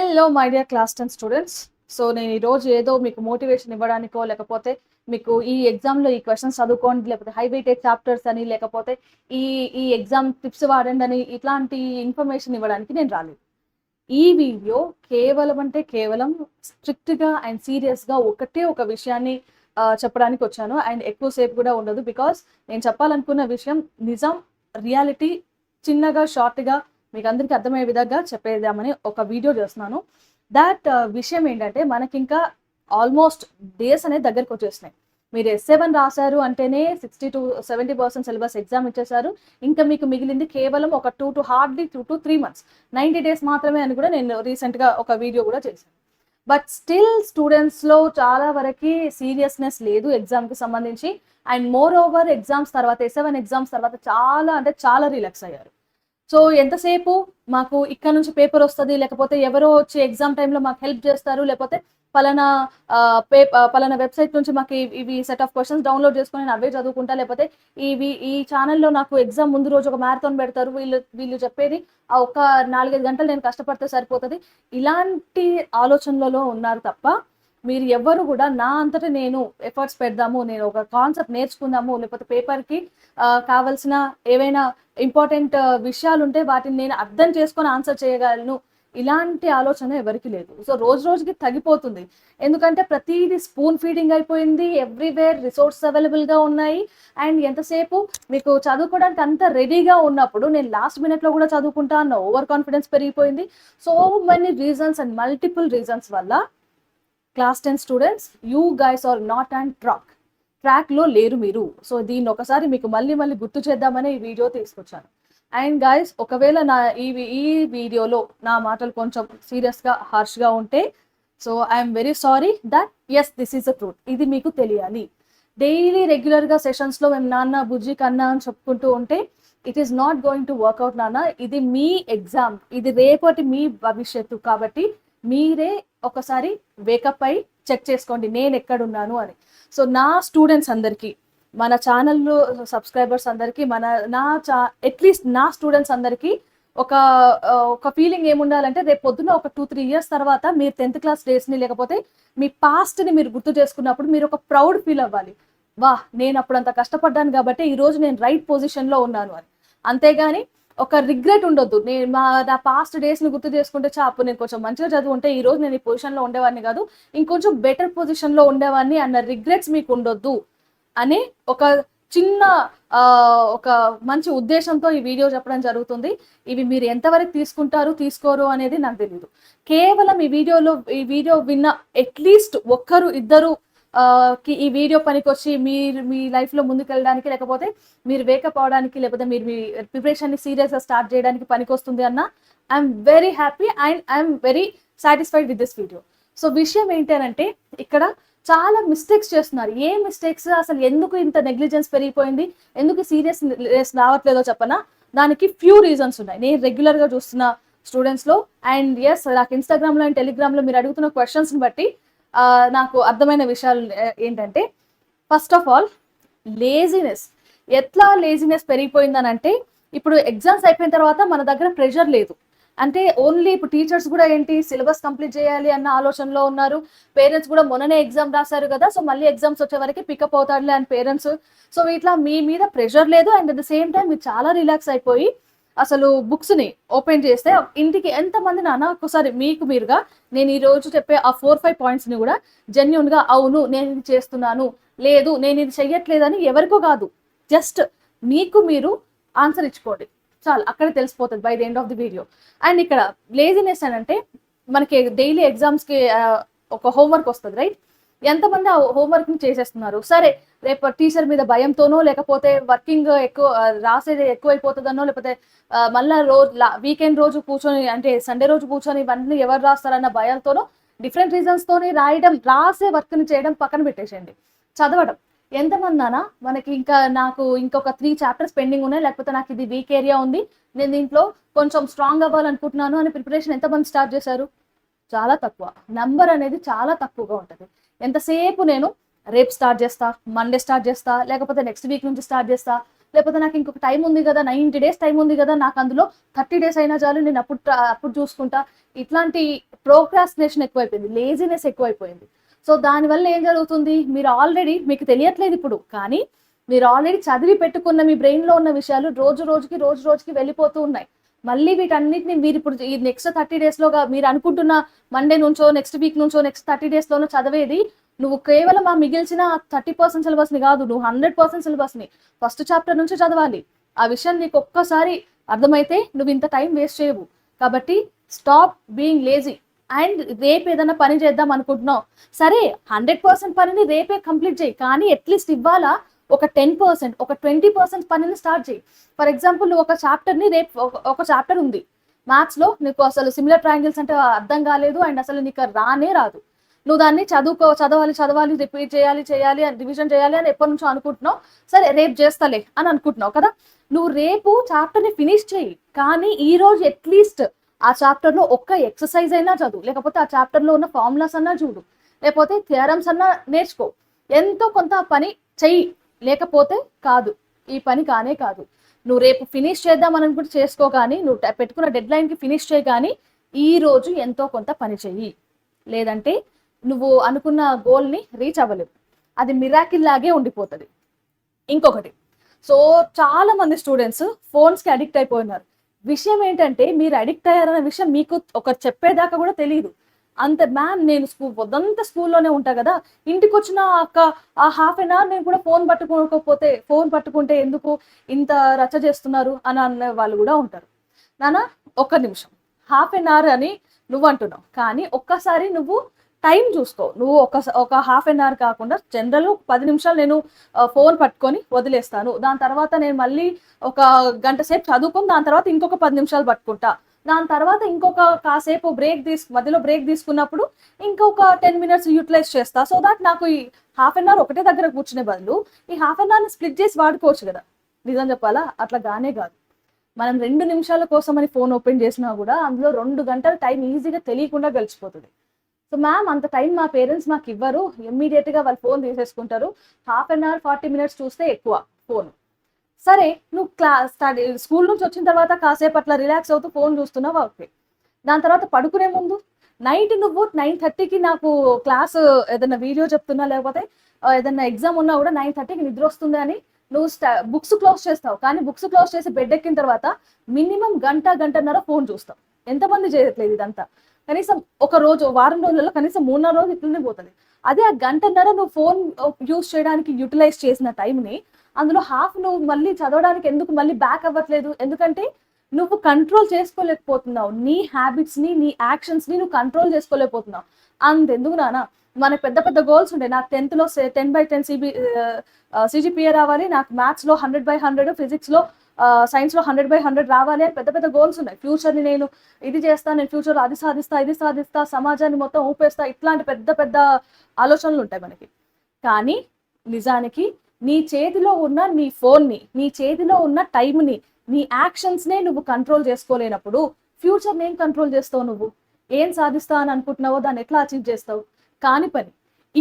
Hello my dear class 10 students. So నేను ఈరోజు ఏదో మీకు మోటివేషన్ ఇవ్వడానికో లేకపోతే మీకు ఈ ఎగ్జామ్లో ఈ క్వశ్చన్స్ చదువుకోండి లేకపోతే హై వెయిటేజ్ చాప్టర్స్ అని లేకపోతే ఈ ఈ ఎగ్జామ్ టిప్స్ వాడండి అని ఇట్లాంటి ఇన్ఫర్మేషన్ ఇవ్వడానికి నేను రాలేదు. ఈ వీడియో కేవలం అంటే కేవలం స్ట్రిక్ట్గా అండ్ సీరియస్గా ఒకటే ఒక విషయాన్ని చెప్పడానికి వచ్చాను. అండ్ ఎక్కువసేపు కూడా ఉండదు. బికాస్ నేను చెప్పాలనుకున్న విషయం నిజం, రియాలిటీ చిన్నగా షార్ట్గా మీకు అందరికీ అర్థమయ్యే విధంగా చెప్పేద్దామని ఒక వీడియో చేస్తున్నాను. దాట్ విషయం ఏంటంటే మనకి ఇంకా ఆల్మోస్ట్ డేస్ అనేది దగ్గరకు వచ్చేసినాయి. మీరు S7 రాశారు అంటేనే 60 to 70% సిలబస్ ఎగ్జామ్ ఇచ్చేసారు. ఇంకా మీకు మిగిలింది కేవలం ఒక 2 to 3 months, 90 days మాత్రమే అని కూడా నేను రీసెంట్గా ఒక వీడియో కూడా చేశాను. బట్ స్టిల్ స్టూడెంట్స్లో చాలా వరకు సీరియస్నెస్ లేదు ఎగ్జామ్కి సంబంధించి. అండ్ మోర్ ఓవర్ ఎగ్జామ్స్ తర్వాత S7 ఎగ్జామ్స్ తర్వాత చాలా రిలాక్స్ అయ్యారు. సో ఎంతసేపు మాకు ఇక్కడ నుంచి పేపర్ వస్తుంది, లేకపోతే ఎవరో వచ్చి ఎగ్జామ్ టైంలో మాకు హెల్ప్ చేస్తారు, లేకపోతే పలానా వెబ్సైట్ నుంచి మాకు ఇవి సెట్ ఆఫ్ క్వశ్చన్స్ డౌన్లోడ్ చేసుకొని నేను అవే చదువుకుంటా, లేకపోతే ఈ ఛానల్లో నాకు ఎగ్జామ్ ముందు రోజు ఒక మ్యారథాన్ పెడతారు, వీళ్ళు చెప్పేది ఆ ఒక 4-5 గంటలు నేను కష్టపడితే సరిపోతుంది, ఇలాంటి ఆలోచనలలో ఉన్నారు తప్ప మీరు ఎవ్వరు కూడా నా అంతటా నేను ఎఫర్ట్స్ పెడదాము, నేను ఒక కాన్సెప్ట్ నేర్చుకుందాము, లేకపోతే పేపర్కి కావాల్సిన ఏవైనా ఇంపార్టెంట్ విషయాలు ఉంటే వాటిని నేను అర్థం చేసుకొని ఆన్సర్ చేయగలను, ఇలాంటి ఆలోచన ఎవరికి లేదు. సో రోజు రోజుకి తగ్గిపోతుంది. ఎందుకంటే ప్రతిదీ స్పూన్ ఫీడింగ్ అయిపోయింది, ఎవ్రీవేర్ రిసోర్సెస్ అవైలబుల్గా ఉన్నాయి. అండ్ ఎంతసేపు మీకు చదువుకోవడానికి అంత రెడీగా ఉన్నప్పుడు నేను లాస్ట్ మినిట్లో కూడా చదువుకుంటా అన్న ఓవర్ కాన్ఫిడెన్స్ పెరిగిపోయింది. So many reasons and multiple reasons వల్ల class 10 students you guys are not on ట్రాక్లో లేరు మీరు. సో దీన్ని ఒకసారి మీకు మళ్ళీ గుర్తు చేద్దామని ఈ వీడియో తీసుకొచ్చాను. అండ్ గైస్, ఒకవేళ నా ఈ వీడియోలో నా మాటలు కొంచెం సీరియస్గా హార్ష్గా ఉంటే so I'm very sorry. That's, this is the truth. ఇది మీకు తెలియాలి. డైలీ రెగ్యులర్గా సెషన్స్లో మేము నాన్న బుజ్జి కన్నా అని చెప్పుకుంటూ ఉంటే it is not going to work out నాన్న. ఇది మీ ఎగ్జామ్, ఇది రేపటి మీ భవిష్యత్తు. కాబట్టి మీరే ఒకసారి వేకప్ అయి చెక్ చేసుకోండి నేను ఎక్కడున్నాను అని. సో నా స్టూడెంట్స్ అందరికీ, మన ఛానల్లో సబ్స్క్రైబర్స్ అందరికీ, అట్లీస్ట్ నా స్టూడెంట్స్ అందరికీ ఒక ఫీలింగ్ ఏముండాలంటే రేపు పొద్దున ఒక 2-3 years తర్వాత మీరు 10th class డేస్ని లేకపోతే మీ పాస్ట్ని మీరు గుర్తు చేసుకున్నప్పుడు మీరు ఒక ప్రౌడ్ ఫీల్ అవ్వాలి. నేను అప్పుడు అంత కష్టపడ్డాను కాబట్టి ఈరోజు నేను రైట్ పొజిషన్లో ఉన్నాను అని. అంతేగాని ఒక రిగ్రెట్ ఉండొద్దు. నా పాస్ట్ డేస్ని గుర్తు చేసుకుంటే అప్పుడు నేను కొంచెం మంచిగా చదువుంటే ఈరోజు నేను ఈ పొజిషన్లో ఉండేవాడిని కాదు, ఇంకొంచెం బెటర్ పొజిషన్లో ఉండేవాడిని అన్న రిగ్రెట్స్ మీకు ఉండొద్దు అని ఒక చిన్న ఒక మంచి ఉద్దేశంతో ఈ వీడియో చెప్పడం జరుగుతుంది. ఇవి మీరు ఎంతవరకు తీసుకుంటారు తీసుకోరు అనేది నాకు తెలియదు. కేవలం ఈ వీడియో విన్న అట్లీస్ట్ ఒక్కరు ఇద్దరు ఈ వీడియో పనికొచ్చి మీరు మీ లైఫ్లో ముందుకెళ్ళడానికి, లేకపోతే మీరు వేకప్ అవడానికి, లేకపోతే మీరు మీ ప్రిపరేషన్ని సీరియస్గా స్టార్ట్ చేయడానికి పనికొస్తుంది అన్న I'm very happy and I'm very satisfied with this video. So విషయం ఏంటంటే ఇక్కడ చాలా మిస్టేక్స్ చేస్తున్నారు. ఏ మిస్టేక్స్, అసలు ఎందుకు ఇంత నెగ్లిజెన్స్ పెరిగిపోయింది, ఎందుకు సీరియస్ రావట్లేదో చెప్పనా? దానికి ఫ్యూ రీజన్స్ ఉన్నాయి నేను రెగ్యులర్గా చూస్తున్న స్టూడెంట్స్లో. అండ్ ఎస్, నాకు ఇన్స్టాగ్రామ్లో అండ్ టెలిగ్రామ్లో మీరు అడుగుతున్న క్వశ్చన్స్ని బట్టి నాకు అర్థమైన విషయాలు ఏంటంటే, ఫస్ట్ ఆఫ్ ఆల్ లేజినెస్. ఎట్లా లేజినెస్ పెరిగిపోయిందని అంటే, ఇప్పుడు ఎగ్జామ్స్ అయిపోయిన తర్వాత మన దగ్గర ప్రెషర్ లేదు. అంటే ఓన్లీ ఇప్పుడు టీచర్స్ కూడా ఏంటి, సిలబస్ కంప్లీట్ చేయాలి అన్న ఆలోచనలో ఉన్నారు. పేరెంట్స్ కూడా మొన్ననే ఎగ్జామ్ రాశారు కదా, సో మళ్ళీ ఎగ్జామ్స్ వచ్చే వరకు పికప్ అవుతాడులే అని పేరెంట్స్. సో ఇట్లా మీ మీద ప్రెషర్ లేదు. And at the same time మీరు చాలా రిలాక్స్ అయిపోయి అసలు బుక్స్ని ఓపెన్ చేస్తే ఇంటికి ఎంతమంది నాన్న ఒకసారి మీకు మీరుగా నేను ఈరోజు చెప్పే ఆ 4-5 పాయింట్స్ని కూడా జెన్యున్గా అవును నేను ఇది చేస్తున్నాను, లేదు నేను ఇది చెయ్యట్లేదని ఎవరికో కాదు, జస్ట్ మీకు మీరు ఆన్సర్ ఇచ్చుకోండి చాలు. అక్కడ తెలిసిపోతుంది by the end of the video. And ఇక్కడ లేజినెస్ అని అంటే మనకి డైలీ ఎగ్జామ్స్కి ఒక హోంవర్క్ వస్తుంది రైట్. ఎంతమంది ఆ హోంవర్క్ని చేసేస్తున్నారు? సరే, రేపు టీచర్ మీద భయంతోనో, లేకపోతే వర్కింగ్ ఎక్కువ రాసేది ఎక్కువైపోతుందనో, లేకపోతే మళ్ళీ వీకెండ్ రోజు కూర్చొని అంటే సండే రోజు కూర్చొని ఇవన్నీ ఎవరు రాస్తారన్న భయంతోనో, డిఫరెంట్ రీజన్స్తోని రాసే వర్క్ని చేయడం పక్కన పెట్టేసేయండి. చదవడం ఎంతమంది నానా మనకి నాకు ఇంకొక 3 chapters పెండింగ్ ఉన్నాయి, లేకపోతే నాకు ఇది వీక్ ఏరియా ఉంది, నేను దీంట్లో కొంచెం స్ట్రాంగ్ అవ్వాలనుకుంటున్నాను అని ప్రిపరేషన్ ఎంతమంది స్టార్ట్ చేశారు? చాలా తక్కువ. నంబర్ అనేది చాలా తక్కువగా ఉంటుంది. ఎంతసేపు నేను రేపు స్టార్ట్ చేస్తా, మండే స్టార్ట్ చేస్తా, లేకపోతే నెక్స్ట్ వీక్ నుంచి స్టార్ట్ చేస్తా, లేకపోతే నాకు ఇంకొక టైం ఉంది కదా, 90 days టైం ఉంది కదా, నాకు అందులో 30 days అయినా చాలు, నేను అప్పుడు చూసుకుంటా. ఇట్లాంటి ప్రోక్రాస్టినేషన్ ఎక్కువైపోయింది, లేజినెస్ ఎక్కువైపోయింది. సో దానివల్ల ఏం జరుగుతుంది, మీరు ఆల్రెడీ మీకు తెలియట్లేదు ఇప్పుడు, కానీ మీరు ఆల్రెడీ చదివి పెట్టుకున్న మీ బ్రెయిన్లో ఉన్న విషయాలు రోజు రోజుకి వెళ్ళిపోతూ ఉన్నాయి. మళ్ళీ వీటన్నిటిని మీరు ఇప్పుడు ఈ నెక్స్ట్ 30 daysలోగా మీరు అనుకుంటున్న మండే నుంచో, నెక్స్ట్ వీక్ నుంచో, నెక్స్ట్ 30 daysలోనో చదివేది నువ్వు కేవలం ఆ మిగిల్చిన 30% సిలబస్ని కాదు, నువ్వు 100% సిలబస్ని ఫస్ట్ చాప్టర్ నుంచి చదవాలి. ఆ విషయం నీకు ఒక్కసారి అర్థమైతే నువ్వు ఇంత టైం వేస్ట్ చేయవు. కాబట్టి స్టాప్ బీయింగ్ లేజీ. అండ్ రేపు ఏదైనా పని చేద్దాం అనుకుంటున్నావు, సరే 100% పనిని రేపే కంప్లీట్ చేయి, కానీ అట్లీస్ట్ ఇవ్వాలా ఒక 10%, ఒక 20% పనిని స్టార్ట్ చేయి. ఫర్ ఎగ్జాంపుల్ నువ్వు ఒక చాప్టర్ని రేపు ఒక చాప్టర్ ఉంది మ్యాథ్స్లో, నీకు అసలు సిమిలర్ ట్రయాంగిల్స్ అంటే అర్థం కాలేదు అండ్ అసలు నీకు రాదు. నువ్వు దాన్ని చదవాలి, రిపీట్ చేయాలి, రివిజన్ చేయాలి అని ఎప్పటి నుంచో అనుకుంటున్నావు. సరే రేపు చేస్తాలే అని అనుకుంటున్నావు కదా, నువ్వు రేపు చాప్టర్ని ఫినిష్ చేయి, కానీ ఈ రోజు అట్లీస్ట్ ఆ చాప్టర్లో ఒక్క ఎక్సర్సైజ్ అయినా చదువు, లేకపోతే ఆ చాప్టర్లో ఉన్న ఫార్ములాస్ అన్నా చూడు, లేకపోతే థియరమ్స్ అన్నా నేర్చుకో. ఎంతో కొంత పని చెయ్యి, లేకపోతే కాదు, ఈ పని కానే కాదు. నువ్వు రేపు ఫినిష్ చేద్దామని అనుకుంటే చేసుకో, కానీ నువ్వు పెట్టుకున్న డెడ్ లైన్కి ఫినిష్ చేయి, కానీ ఈ రోజు ఎంతో కొంత పని చెయ్యి. లేదంటే నువ్వు అనుకున్న గోల్ని రీచ్ అవ్వలేవు, అది మిరాకిల్ లాగే ఉండిపోతుంది. ఇంకొకటి, సో చాలా మంది స్టూడెంట్స్ ఫోన్స్కి అడిక్ట్ అయిపోయినారు. విషయం ఏంటంటే మీరు అడిక్ట్ అయ్యారన్న విషయం మీకు ఒకరు చెప్పేదాకా కూడా తెలియదు. అంత మ్యామ్ నేను పొద్దంతా స్కూల్లోనే ఉంటా కదా, ఇంటికి వచ్చిన ఆ హాఫ్ అన్ అవర్ నేను కూడా ఫోన్ పట్టుకుంటే ఎందుకు ఇంత రచ్చ చేస్తున్నారు అని అనే వాళ్ళు కూడా ఉంటారు. నాన్న ఒక్క నిమిషం, హాఫ్ అన్ అవర్ అని నువ్వు అంటున్నావు, కానీ ఒక్కసారి నువ్వు టైం చూసుకో. నువ్వు ఒక హాఫ్ అన్ అవర్ కాకుండా జనరల్ 10 నిమిషాలు నేను ఫోన్ పట్టుకొని వదిలేస్తాను, దాని తర్వాత నేను మళ్ళీ ఒక గంట సేపు చదువుకొని దాని తర్వాత ఇంకొక 10 నిమిషాలు పట్టుకుంటా, దాని తర్వాత ఇంకొక కాసేపు మధ్యలో బ్రేక్ తీసుకున్నప్పుడు ఇంకొక 10 minutes యూటిలైజ్ చేస్తా. సో దాట్ నాకు ఈ హాఫ్ అన్ అవర్ ఒకటే దగ్గర కూర్చునే బదులు ఈ హాఫ్ అన్ అవర్ని స్ప్లిట్ చేసి వాడుకోవచ్చు కదా. నిజం చెప్పాలా, అట్లా గానే కాదు. మనం 2 నిమిషాల కోసమని ఫోన్ ఓపెన్ చేసినా కూడా అందులో 2 గంటల టైం ఈజీగా తెలియకుండా గడిచిపోతుంది. సో మ్యామ్ అంత టైం మా పేరెంట్స్ మాకు ఇవ్వరు, ఇమ్మీడియట్గా వాళ్ళు ఫోన్ తీసేసుకుంటారు, హాఫ్ అన్ అవర్ 40 minutes చూస్తే ఎక్కువ ఫోన్. సరే నువ్వు స్కూల్ నుంచి వచ్చిన తర్వాత కాసేపు అట్లా రిలాక్స్ అవుతూ ఫోన్ చూస్తున్నావు, ఓకే. దాని తర్వాత పడుకునే ముందు నైట్ నువ్వు 9:30కి నాకు క్లాస్ ఏదైనా వీడియో చెప్తున్నా, లేకపోతే ఏదైనా ఎగ్జామ్ ఉన్నా కూడా 9:30కి నిద్ర వస్తుంది అని నువ్వు బుక్స్ క్లోజ్ చేస్తావు, కానీ బుక్స్ క్లోజ్ చేసి బెడ్ ఎక్కిన తర్వాత మినిమం గంటన్నర ఫోన్ చూస్తావు. ఎంతమంది చేయట్లేదు ఇదంతా? కనీసం ఒక రోజు, వారం రోజులలో కనీసం 3-4 రోజులు ఇట్లనే పోతుంది. అదే ఆ గంటన్నర నువ్వు ఫోన్ యూజ్ చేయడానికి యూటిలైజ్ చేసిన టైంని అందులో హాఫ్ నువ్వు మళ్ళీ చదవడానికి ఎందుకు మళ్ళీ బ్యాక్ అవ్వట్లేదు? ఎందుకంటే నువ్వు కంట్రోల్ చేసుకోలేకపోతున్నావు, నీ హ్యాబిట్స్ని, నీ యాక్షన్స్ని నువ్వు కంట్రోల్ చేసుకోలేకపోతున్నావు. అంతెందుకు నాన్న, మన పెద్ద గోల్స్ ఉంటాయి. నాకు 10th లో 10/10 CGPA రావాలి, నాకు మ్యాథ్స్లో 100/100, ఫిజిక్స్లో సైన్స్లో 100/100 రావాలి అని పెద్ద గోల్స్ ఉన్నాయి. ఫ్యూచర్ని నేను ఇది చేస్తాను, నేను ఫ్యూచర్లో అది సాధిస్తా, ఇది సాధిస్తా, సమాజాన్ని మొత్తం ఊపేస్తా, ఇట్లాంటి పెద్ద ఆలోచనలు ఉంటాయి మనకి. కానీ నిజానికి నీ చేతిలో ఉన్న నీ ఫోన్ని, నీ చేతిలో ఉన్న టైంని, నీ యాక్షన్స్నే నువ్వు కంట్రోల్ చేసుకోలేనప్పుడు ఫ్యూచర్ని ఏం కంట్రోల్ చేస్తావు? నువ్వు ఏం సాధిస్తా అని అనుకుంటున్నావో దాన్ని ఎట్లా అచీవ్ చేస్తావు? కాని పని.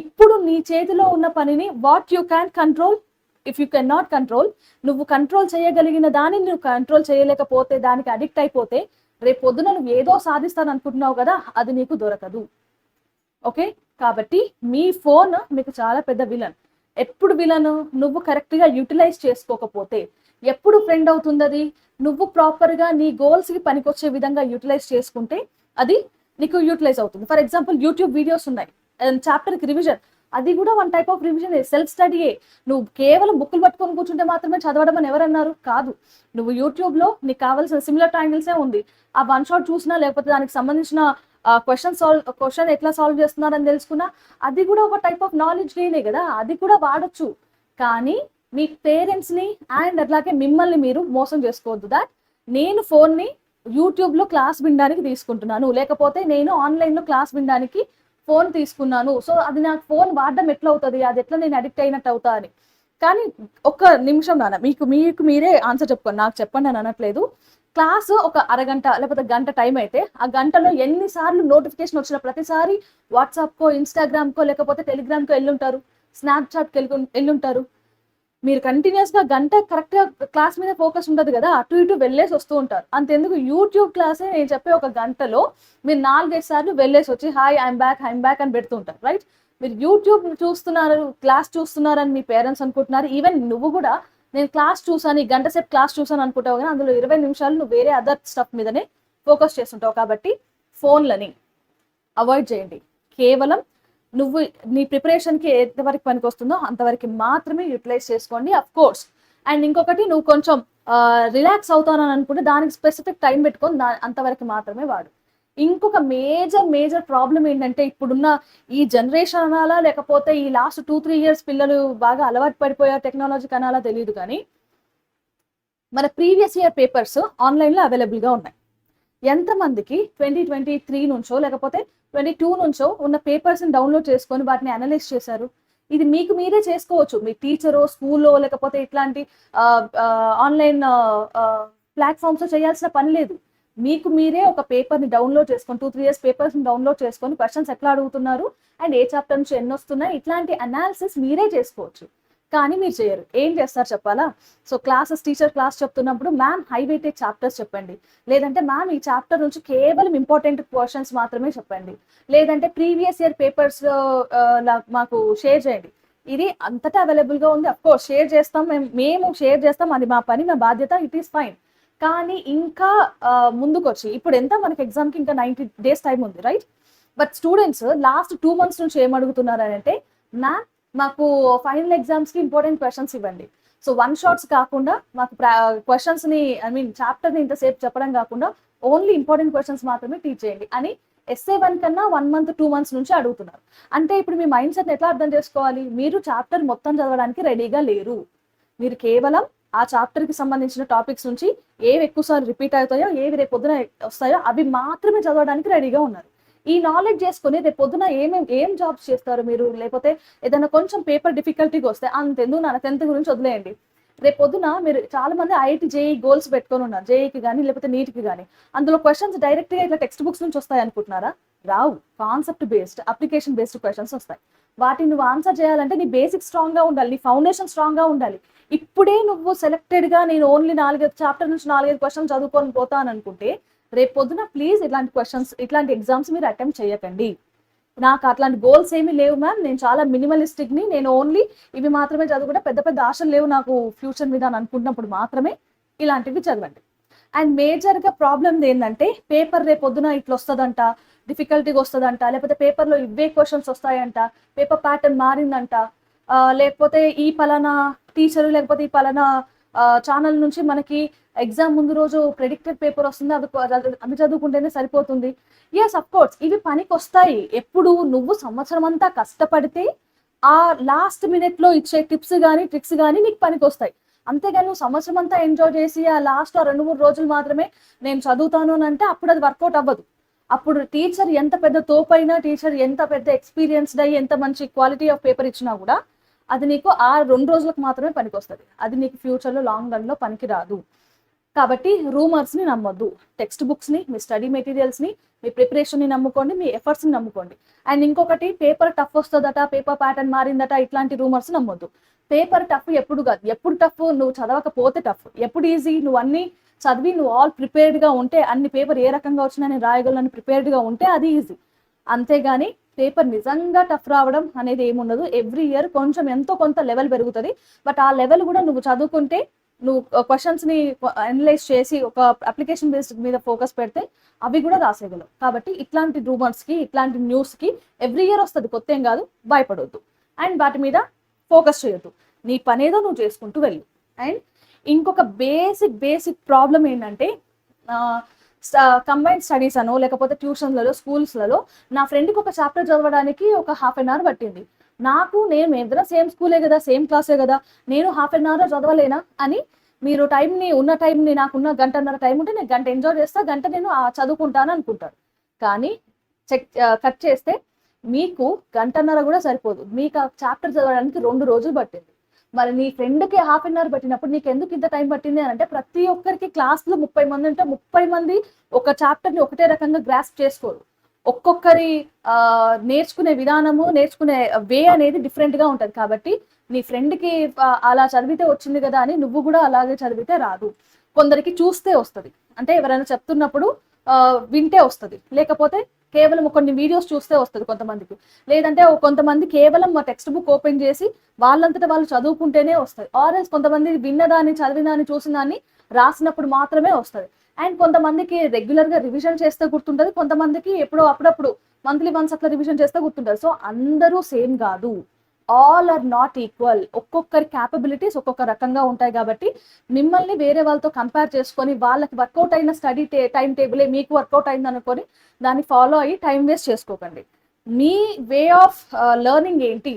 ఇప్పుడు నీ చేతిలో ఉన్న పనిని what you can control, if you can not control, నువ్వు కంట్రోల్ చేయగలిగిన దానిని నువ్వు కంట్రోల్ చేయలేకపోతే, దానికి అడిక్ట్ అయిపోతే, రేపు పొద్దున నువ్వు ఏదో సాధిస్తాను అనుకుంటున్నావు కదా, అది నీకు దొరకదు. ఓకే, కాబట్టి మీ ఫోన్ మీకు చాలా పెద్ద విలన్. ఎప్పుడు విలను? నువ్వు కరెక్ట్గా యూటిలైజ్ చేసుకోకపోతే. ఎప్పుడు ఫ్రెండ్ అవుతుంది అది? నువ్వు ప్రాపర్గా నీ గోల్స్కి పనికొచ్చే విధంగా యూటిలైజ్ చేసుకుంటే అది నీకు యూటిలైజ్ అవుతుంది. ఫర్ ఎగ్జాంపుల్ యూట్యూబ్ వీడియోస్ ఉన్నాయి, చాప్టర్కి రివిజన్, అది కూడా one type of revision, self స్టడీయే. నువ్వు కేవలం బుక్కులు పట్టుకొని కూర్చుంటే మాత్రమే చదవడం అని ఎవరన్నారు? కాదు. నువ్వు యూట్యూబ్లో నీకు కావాల్సిన సిమిలర్ ట్రయాంగిల్సే ఉంది, ఆ 1 shot చూసినా, లేకపోతే దానికి సంబంధించిన క్వశ్చన్ ఎట్లా సాల్వ్ చేస్తున్నారని తెలుసుకున్నా, అది కూడా ఒక టైప్ ఆఫ్ నాలెడ్జ్ గెయినే కదా, అది కూడా వాడచ్చు. కానీ మీ పేరెంట్స్ని అండ్ అట్లాగే మిమ్మల్ని మీరు మోసం చేసుకోవద్దు. దాట్ నేను ఫోన్ని యూట్యూబ్లో క్లాస్ వినడానికి తీసుకుంటున్నాను, లేకపోతే నేను ఆన్లైన్లో క్లాస్ వినడానికి ఫోన్ తీసుకున్నాను, సో అది నాకు ఫోన్ వాడడం ఎట్లా అవుతుంది, అది ఎట్లా నేను అడిక్ట్ అయినట్టు అవుతా అని. కానీ ఒక్క నిమిషం నాన్న, మీకు మీరే ఆన్సర్ చెప్పుకోండి, నాకు చెప్పండి అని అనట్లేదు. క్లాసు ఒక అరగంట లేకపోతే గంట టైం అయితే, ఆ గంటలో ఎన్నిసార్లు నోటిఫికేషన్ వచ్చిన ప్రతిసారి వాట్సాప్కో, ఇన్స్టాగ్రామ్కో, లేకపోతే టెలిగ్రామ్కో వెళ్ళుంటారు, స్నాప్చాట్కి వెళ్ళుంటారు. మీరు కంటిన్యూస్గా గంట కరెక్ట్గా క్లాస్ మీద ఫోకస్ ఉండదు కదా, అటు ఇటు వెళ్ళేసి వస్తూ ఉంటారు. అంతెందుకు యూట్యూబ్ క్లాసే నేను చెప్పే ఒక గంటలో మీరు 4-5 సార్లు వెళ్ళేసి వచ్చి హాయ్ ఐఎమ్ బ్యాక్ అని పెడుతుంటారు, రైట్? మీరు యూట్యూబ్ చూస్తున్నారు, క్లాస్ చూస్తున్నారని మీ పేరెంట్స్ అనుకుంటున్నారు. ఈవెన్ నువ్వు కూడా నేను క్లాస్ చూసాను, ఈ గంట సేపు క్లాస్ చూసాను అనుకుంటావు, కానీ అందులో 20 నిమిషాలు నువ్వు వేరే అదర్ స్టఫ్ మీదనే ఫోకస్ చేస్తుంటావు. కాబట్టి ఫోన్లని అవాయిడ్ చేయండి. కేవలం నువ్వు నీ ప్రిపరేషన్కి ఎంతవరకు పనికి వస్తుందో అంతవరకు మాత్రమే యూటిలైజ్ చేసుకోండి, అఫ్ కోర్స్. అండ్ ఇంకొకటి, నువ్వు కొంచెం రిలాక్స్ అవుతానని అనుకుంటే దానికి స్పెసిఫిక్ టైం పెట్టుకొని అంతవరకు మాత్రమే వాడు. ఇంకొక మేజర్ ప్రాబ్లం ఏంటంటే, ఇప్పుడున్న ఈ జనరేషన్ అనాలా లేకపోతే ఈ లాస్ట్ 2-3 ఇయర్స్ పిల్లలు బాగా అలవాటు పడిపోయారు టెక్నాలజీకి అనాలా తెలియదు, కానీ మన ప్రీవియస్ ఇయర్ పేపర్స్ ఆన్లైన్లో అవైలబుల్గా ఉన్నాయి. ఎంతమందికి 2023 నుంచో లేకపోతే 22 నుంచో ఉన్న పేపర్స్ని డౌన్లోడ్ చేసుకొని వాటిని అనలైజ్ చేశారు? ఇది మీకు మీరే చేసుకోవచ్చు. మీ టీచరో, స్కూల్లో, లేకపోతే ఇట్లాంటి ఆన్లైన్ ప్లాట్ఫామ్స్లో చేయాల్సిన పని లేదు. మీకు మీరే ఒక పేపర్ని డౌన్లోడ్ చేసుకొని 2-3 ఇయర్స్ పేపర్స్ని డౌన్లోడ్ చేసుకొని క్వశ్చన్స్ ఎట్లా అడుగుతున్నారు అండ్ ఏ చాప్టర్ నుంచి ఎన్ని వస్తున్నాయి ఇట్లాంటి అనాలిసిస్ మీరే చేసుకోవచ్చు. కానీ మీరు చేయరు. ఏం చేస్తారు చెప్పాలా? సో టీచర్ క్లాస్ చెప్తున్నప్పుడు మ్యామ్ హై వెయిటేజ్ చాప్టర్స్ చెప్పండి, లేదంటే మ్యామ్ ఈ చాప్టర్ నుంచి కేవలం ఇంపార్టెంట్ క్వశ్చన్స్ మాత్రమే చెప్పండి, లేదంటే ప్రీవియస్ ఇయర్ పేపర్స్ మాకు షేర్ చేయండి. ఇది అంతటా అవైలబుల్గా ఉంది, అఫ్ కోర్స్ షేర్ చేస్తాం, మేము షేర్ చేస్తాం, అది మా పని, మా బాధ్యత, ఇట్ ఈస్ ఫైన్. కానీ ఇంకా ముందుకు వచ్చి ఇప్పుడు ఎంత మనకి ఎగ్జామ్కి ఇంకా 90 days టైం ఉంది, right? But students last 2 months నుంచి ఏం అడుగుతున్నారు అంటే, మ్యామ్ మాకు ఫైనల్ ఎగ్జామ్స్కి ఇంపార్టెంట్ క్వశ్చన్స్ ఇవ్వండి. సో 1 shots కాకుండా మాకు క్వశ్చన్స్ని చాప్టర్ని ఇంతసేపు చెప్పడం కాకుండా ఓన్లీ ఇంపార్టెంట్ క్వశ్చన్స్ మాత్రమే టీచ్ చేయండి అని essay 1 కన్నా 1 month 2 months నుంచి అడుగుతున్నారు. అంటే ఇప్పుడు మీ మైండ్ సెట్ ఎట్లా అర్థం చేసుకోవాలి? మీరు చాప్టర్ మొత్తం చదవడానికి రెడీగా లేరు. మీరు కేవలం ఆ చాప్టర్కి సంబంధించిన టాపిక్స్ నుంచి ఏవి ఎక్కువసార్లు రిపీట్ అవుతాయో, ఏవి రేపు పొద్దున వస్తాయో అవి మాత్రమే చదవడానికి రెడీగా ఉన్నారు. ఈ నాలెడ్జ్ చేసుకుని రేపు పొద్దున ఏం జాబ్స్ చేస్తారు మీరు? లేకపోతే ఏదైనా కొంచెం పేపర్ డిఫికల్టీగా వస్తే అంతెందుకు నా 10th గురించి వదిలేయండి. రేపు పొద్దున మీరు చాలా మంది ఐఐటి జేఈ గోల్స్ పెట్టుకొని ఉన్నారు, జేఈకి కానీ లేకపోతే నీట్కి కానీ. అందులో క్వశ్చన్స్ డైరెక్ట్గా ఇట్లా టెక్స్ట్ బుక్స్ నుంచి వస్తాయి అనుకుంటున్నారా? రావు. Concept based, application based questions వస్తాయి. వాటిని నువ్వు ఆన్సర్ చేయాలంటే నీ బేసిక్ స్ట్రాంగ్గా ఉండాలి, నీ ఫౌండేషన్ స్ట్రాంగ్గా ఉండాలి. ఇప్పుడే నువ్వు సెలెక్టెడ్గా నేను ఓన్లీ 4-5 చాప్టర్ నుంచి 4-5 క్వశ్చన్స్ చదువుకొని పోతాను అనుకుంటే రేపు పొద్దున ప్లీజ్ ఇట్లాంటి క్వశ్చన్స్, ఇట్లాంటి ఎగ్జామ్స్ మీరు అటెంప్ట్ చేయకండి. నాకు అట్లాంటి గోల్స్ ఏమీ లేవు మ్యామ్, నేను చాలా మినిమలిస్టిక్ని, నేను ఓన్లీ ఇవి మాత్రమే చదువుకుంటే పెద్ద ఆశలు లేవు నాకు ఫ్యూచర్ మీద అని అనుకున్నప్పుడు మాత్రమే ఇలాంటివి చదవండి. అండ్ మేజర్గా ప్రాబ్లం ఏంటంటే, పేపర్ రేపు పొద్దున ఇట్లా వస్తుందంట, డిఫికల్టీగా వస్తుందంట, లేకపోతే పేపర్లో ఇవే క్వశ్చన్స్ వస్తాయంట, పేపర్ ప్యాటర్న్ మారిందంట, లేకపోతే ఈ పలానా టీచరు లేకపోతే ఈ పలానా ఛానల్ నుంచి మనకి ఎగ్జామ్ ముందు రోజు ప్రెడిక్టెడ్ పేపర్ వస్తుంది, అది చదువుకుంటేనే సరిపోతుంది. ఎస్ అఫ్ కోర్స్ ఇవి పనికి వస్తాయి. ఎప్పుడు నువ్వు సంవత్సరం అంతా కష్టపడితే ఆ లాస్ట్ మినిట్లో ఇచ్చే టిప్స్ కానీ ట్రిక్స్ కానీ నీకు పనికి వస్తాయి. అంతేగాని నువ్వు సంవత్సరం అంతా ఎంజాయ్ చేసి ఆ లాస్ట్ 2-3 రోజులు మాత్రమే నేను చదువుతాను అని అంటే అప్పుడు అది వర్కౌట్ అవ్వదు. అప్పుడు టీచర్ ఎంత పెద్ద తోపైనా, టీచర్ ఎంత పెద్ద ఎక్స్పీరియన్స్డ్ అయ్యి ఎంత మంచి క్వాలిటీ ఆఫ్ పేపర్ ఇచ్చినా కూడా అది నీకు ఆ 2 రోజులకు మాత్రమే పనికి వస్తుంది. అది నీకు ఫ్యూచర్లో లాంగ్ రన్లో పనికి రాదు. కాబట్టి రూమర్స్ని నమ్మొద్దు. టెక్స్ట్ బుక్స్ని, మీ స్టడీ మెటీరియల్స్ని, మీ ప్రిపరేషన్ని నమ్ముకోండి, మీ ఎఫర్ట్స్ని నమ్ముకోండి. అండ్ ఇంకొకటి, పేపర్ టఫ్ వస్తుందట, పేపర్ ప్యాటర్న్ మారిందట, ఇట్లాంటి రూమర్స్ నమ్మొద్దు. పేపర్ టఫ్ ఎప్పుడు కాదు. ఎప్పుడు టఫ్? నువ్వు చదవకపోతే టఫ్. ఎప్పుడు ఈజీ? నువ్వు అన్ని చదివి నువ్వు ఆల్ ప్రిపేర్డ్గా ఉంటే, అన్ని పేపర్ ఏ రకంగా వచ్చినా నేను రాయగలను ప్రిపేర్డ్గా ఉంటే అది ఈజీ. అంతేగాని పేపర్ నిజంగా టఫ్ రావడం అనేది ఏముండదు. ఎవ్రీ ఇయర్ కొంచెం ఎంతో కొంత లెవెల్ పెరుగుతుంది. బట్ ఆ లెవెల్ కూడా నువ్వు చదువుకుంటే, నువ్వు క్వశ్చన్స్ని అనలైజ్ చేసి ఒక అప్లికేషన్ బేస్డ్ మీద ఫోకస్ పెడితే అవి కూడా రాసేయగలవు. కాబట్టి ఇట్లాంటి రూమర్స్కి, ఇట్లాంటి న్యూస్కి ఎవ్రీ ఇయర్ వస్తుంది, కొత్త ఏం కాదు, భయపడొద్దు. అండ్ వాటి మీద ఫోకస్ చేయొద్దు. నీ పనేదో నువ్వు చేసుకుంటూ వెళ్ళు. అండ్ ఇంకొక బేసిక్ ప్రాబ్లం ఏంటంటే, కంబైన్డ్ స్టడీస్ అనో లేకపోతే ట్యూషన్లలో, స్కూల్స్లలో నా ఫ్రెండ్కి ఒక చాప్టర్ చదవడానికి ఒక 1/2 hour పట్టింది. నేను ఏదైనా సేమ్ స్కూలే కదా, సేమ్ క్లాసే కదా, నేను 1/2 hour చదవలేనా అని మీరు టైంని నాకున్న 1 గంటన్నర టైం ఉంటే నేను 1 గంట ఎంజాయ్ చేస్తా, 1 గంట నేను చదువుకుంటాను అనుకుంటారు. కానీ కట్ చేస్తే మీకు 1 గంటన్నర కూడా సరిపోదు. మీకు ఆ చాప్టర్ చదవడానికి 2 రోజులు పట్టింది. మరి నీ ఫ్రెండ్కి 1/2 hour పట్టినప్పుడు నీకు ఎందుకు ఇంత టైం పట్టింది అని అంటే, ప్రతి ఒక్కరికి క్లాస్లో 30 మంది ఉంటే 30 మంది ఒక చాప్టర్ని ఒకటే రకంగా గ్రాస్ప్ చేసుకోరు. ఒక్కొక్కరి నేర్చుకునే విధానము, నేర్చుకునే వే అనేది డిఫరెంట్గా ఉంటుంది. కాబట్టి నీ ఫ్రెండ్కి అలా చదివితే వచ్చింది కదా అని నువ్వు కూడా అలాగే చదివితే రాదు. కొందరికి చూస్తే వస్తుంది, అంటే ఎవరైనా చెప్తున్నప్పుడు వింటే వస్తుంది, లేకపోతే కేవలం కొన్ని వీడియోస్ చూస్తే వస్తుంది కొంతమందికి, లేదంటే కొంతమంది కేవలం మా టెక్స్ట్ బుక్ ఓపెన్ చేసి వాళ్ళంతటా వాళ్ళు చదువుకుంటేనే వస్తుంది, ఆర్ఎల్స్ కొంతమంది విన్నదాన్ని చదివినదాన్ని చూసినదాన్ని రాసినప్పుడు మాత్రమే వస్తుంది. అండ్ కొంతమందికి రెగ్యులర్గా రివిజన్ చేస్తే గుర్తుంటుంది, కొంతమందికి ఎప్పుడో అప్పుడప్పుడు మంత్లీ వన్స్ అట్లా రివిజన్ చేస్తే గుర్తుంటుంది. సో అందరూ సేమ్ కాదు, ఆల్ ఆర్ నాట్ ఈక్వల్. ఒక్కొక్కరి క్యాపబిలిటీస్ ఒక్కొక్క రకంగా ఉంటాయి కాబట్టి మిమ్మల్ని వేరే వాళ్ళతో కంపేర్ చేసుకొని వాళ్ళకి వర్కౌట్ అయిన స్టడీ టైం టేబులే మీకు వర్కౌట్ అయింది అనుకొని దాన్ని ఫాలో అయ్యి టైం వేస్ట్ చేసుకోకండి. మీ వే ఆఫ్ లెర్నింగ్ ఏంటి,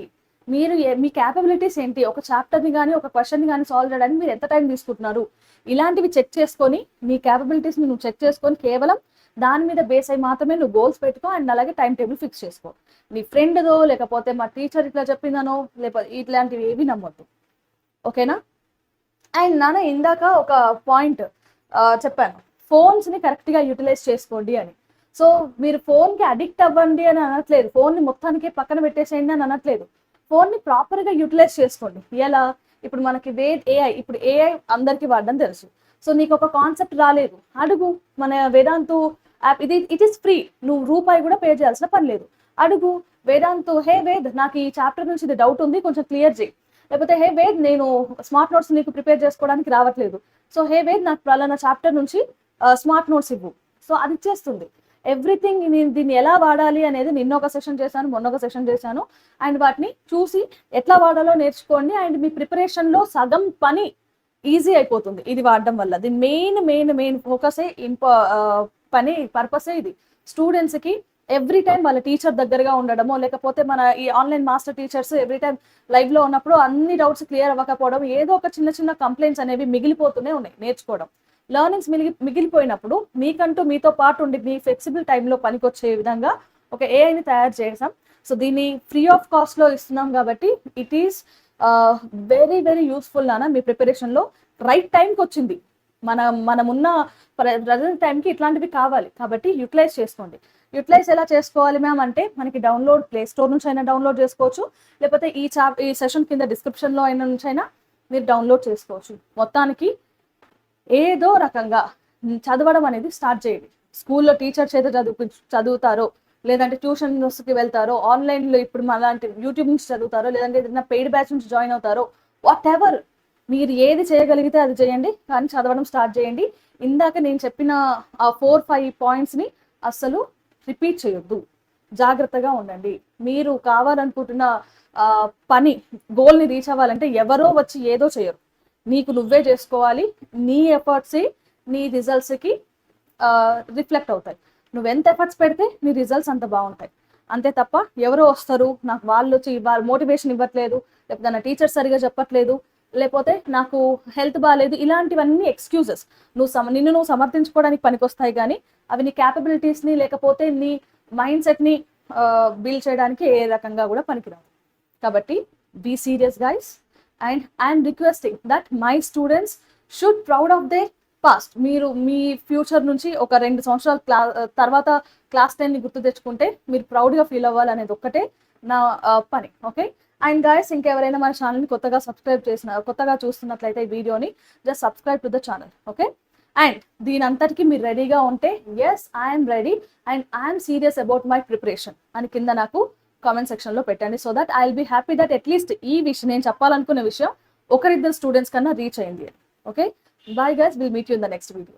మీరు మీ క్యాపబిలిటీస్ ఏంటి, ఒక చాప్టర్ని కానీ ఒక క్వశ్చన్ని కానీ సాల్వ్ చేయడానికి మీరు ఎంత టైం తీసుకుంటున్నారు, ఇలాంటివి చెక్ చేసుకొని మీ క్యాపబిలిటీస్ని నువ్వు చెక్ చేసుకొని కేవలం దాని మీద బేస్ అయి మాత్రమే నువ్వు గోల్స్ పెట్టుకో. అండ్ అలాగే టైం టేబుల్ ఫిక్స్ చేసుకో. నీ ఫ్రెండ్దో లేకపోతే మా టీచర్ ఇట్లా చెప్పిందనో లేకపోతే ఇట్లాంటివి ఏవి నమ్మొద్దు, ఓకేనా? అండ్ నాన్న ఇందాక ఒక పాయింట్ చెప్పాను, ఫోన్స్ని కరెక్ట్గా యూటిలైజ్ చేసుకోండి అని. సో మీరు ఫోన్కి అడిక్ట్ అవ్వండి అని అనట్లేదు, ఫోన్ని మొత్తానికి పక్కన పెట్టేసేయండి అని అనట్లేదు. ఫోన్ని ప్రాపర్గా యూటిలైజ్ చేసుకోండి. ఎలా? ఇప్పుడు మనకి ఏఐ, ఇప్పుడు ఏఐ అందరికీ వాడడం తెలుసు. సో నీకు ఒక కాన్సెప్ట్ రాలేదు, అడుగు మన Vedantu app, it is free, నువ్వు రూపాయి కూడా పే చేయాల్సిన పని లేదు. అడుగు వేదాంతు, హే వేద్ నాకు ఈ చాప్టర్ నుంచి ఇది డౌట్ ఉంది కొంచెం క్లియర్ చేయి, లేకపోతే హే వేద్ నేను స్మార్ట్ నోట్స్ నీకు ప్రిపేర్ చేసుకోవడానికి రావట్లేదు, సో హే వేద్ నాకు పలానా చాప్టర్ నుంచి స్మార్ట్ నోట్స్ ఇవ్వు. సో అది ఇచ్చేస్తుంది ఎవ్రీథింగ్. నేను దీన్ని ఎలా వాడాలి అనేది నిన్న ఒక సెషన్ చేశాను, మొన్న ఒక సెషన్ చేశాను. అండ్ వాటిని చూసి ఎట్లా వాడాలో నేర్చుకోండి. అండ్ మీ ప్రిపరేషన్లో సగం పని ఈజీ అయిపోతుంది ఇది వాడడం వల్ల. దీని మెయిన్ ఫోకసే పర్పసే ఇది. స్టూడెంట్స్కి ఎవ్రీ టైం వాళ్ళ టీచర్ దగ్గరగా ఉండడమో, లేకపోతే మన ఈ online master teachers every time లైవ్లో ఉన్నప్పుడు అన్ని డౌట్స్ క్లియర్ అవ్వకపోవడం, ఏదో ఒక చిన్న కంప్లైంట్స్ అనేవి మిగిలిపోతూనే ఉన్నాయి. నేర్చుకోవడం లెర్నింగ్స్ మిగిలిపోయినప్పుడు మీకంటూ మీతో పాటు ఉండి మీ ఫ్లెక్సిబుల్ టైంలో పనికొచ్చే విధంగా ఒక ఏఐని తయారు చేసాం. సో దీన్ని ఫ్రీ ఆఫ్ కాస్ట్లో ఇస్తున్నాం కాబట్టి ఇట్ ఈస్ వెరీ యూస్ఫుల్ నాన్న. మీ ప్రిపరేషన్లో రైట్ టైంకి వచ్చింది, మనమున్న ప్రజెంట్ టైంకి ఇట్లాంటివి కావాలి కాబట్టి యూటిలైజ్ చేసుకోండి. యూటిలైజ్ ఎలా చేసుకోవాలి మ్యామ్ అంటే, మనకి డౌన్లోడ్ ప్లే స్టోర్ నుంచి అయినా డౌన్లోడ్ చేసుకోవచ్చు, లేకపోతే ఈ సెషన్ కింద డిస్క్రిప్షన్లో అయినా నుంచి అయినా మీరు డౌన్లోడ్ చేసుకోవచ్చు. మొత్తానికి ఏదో రకంగా చదవడం అనేది స్టార్ట్ చేయండి. స్కూల్లో టీచర్ చేత చదువుతారో, లేదంటే ట్యూషన్స్కి వెళ్తారో, ఆన్లైన్లో ఇప్పుడు అలాంటి యూట్యూబ్ నుంచి చదువుతారో, లేదంటే ఏదైనా పెయిడ్ బ్యాచ్ నుంచి జాయిన్ అవుతారో, వాట్ ఎవర్ మీరు ఏది చేయగలిగితే అది చేయండి, కానీ చదవడం స్టార్ట్ చేయండి. ఇందాక నేను చెప్పిన ఆ 4-5 పాయింట్స్ని అస్సలు రిపీట్ చేయొద్దు, జాగ్రత్తగా ఉండండి. మీరు కావాలనుకుంటున్న పని గోల్ని రీచ్ అవ్వాలంటే ఎవరో వచ్చి ఏదో చేయరు, నీకు నువ్వే చేసుకోవాలి. నీ ఎఫర్ట్స్ నీ రిజల్ట్స్కి రిఫ్లెక్ట్ అవుతాయి. నువ్వు ఎంత ఎఫర్ట్స్ పెడితే నీ రిజల్ట్స్ అంత బాగుంటాయి. అంతే తప్ప ఎవరో వస్తారు, నాకు వాళ్ళు మోటివేషన్ ఇవ్వట్లేదు, లేకపోతే నా టీచర్ సరిగా చెప్పట్లేదు, లేకపోతే నాకు హెల్త్ బాగాలేదు, ఇలాంటివన్నీ ఎక్స్క్యూజెస్. నిన్ను నువ్వు సమర్థించుకోవడానికి పనికొస్తాయి, కానీ అవి నీ క్యాపబిలిటీస్ని లేకపోతే నీ మైండ్ సెట్ని బిల్డ్ చేయడానికి ఏ రకంగా కూడా పనికిరాదు. కాబట్టి be serious guys. And I'm requesting that my students should proud of their past. మీరు మీ ఫ్యూచర్ నుంచి ఒక 2 సంవత్సరాల తర్వాత క్లాస్ 10ని గుర్తు తెచ్చుకుంటే మీరు ప్రౌడ్గా ఫీల్ అవ్వాలి అనేది ఒక్కటే నా పని. ఓకే. అండ్ గైస్, ఇంకెవరైనా మన ఛానల్ని కొత్తగా చూస్తున్నట్లయితే ఈ వీడియోని just subscribe to the channel. Okay. And దీని అంతటికి మీరు రెడీగా ఉంటే yes I'm ready and I'm serious about my preparation అని కింద నాకు కామెంట్ సెక్షన్లో పెట్టండి. So that I will be happy that at least ఈ విషయం, నేను చెప్పాలనుకునే విషయం 1-2 స్టూడెంట్స్ కన్నా రీచ్ అయింది. Okay. Bye guys, we'll meet you in the next video.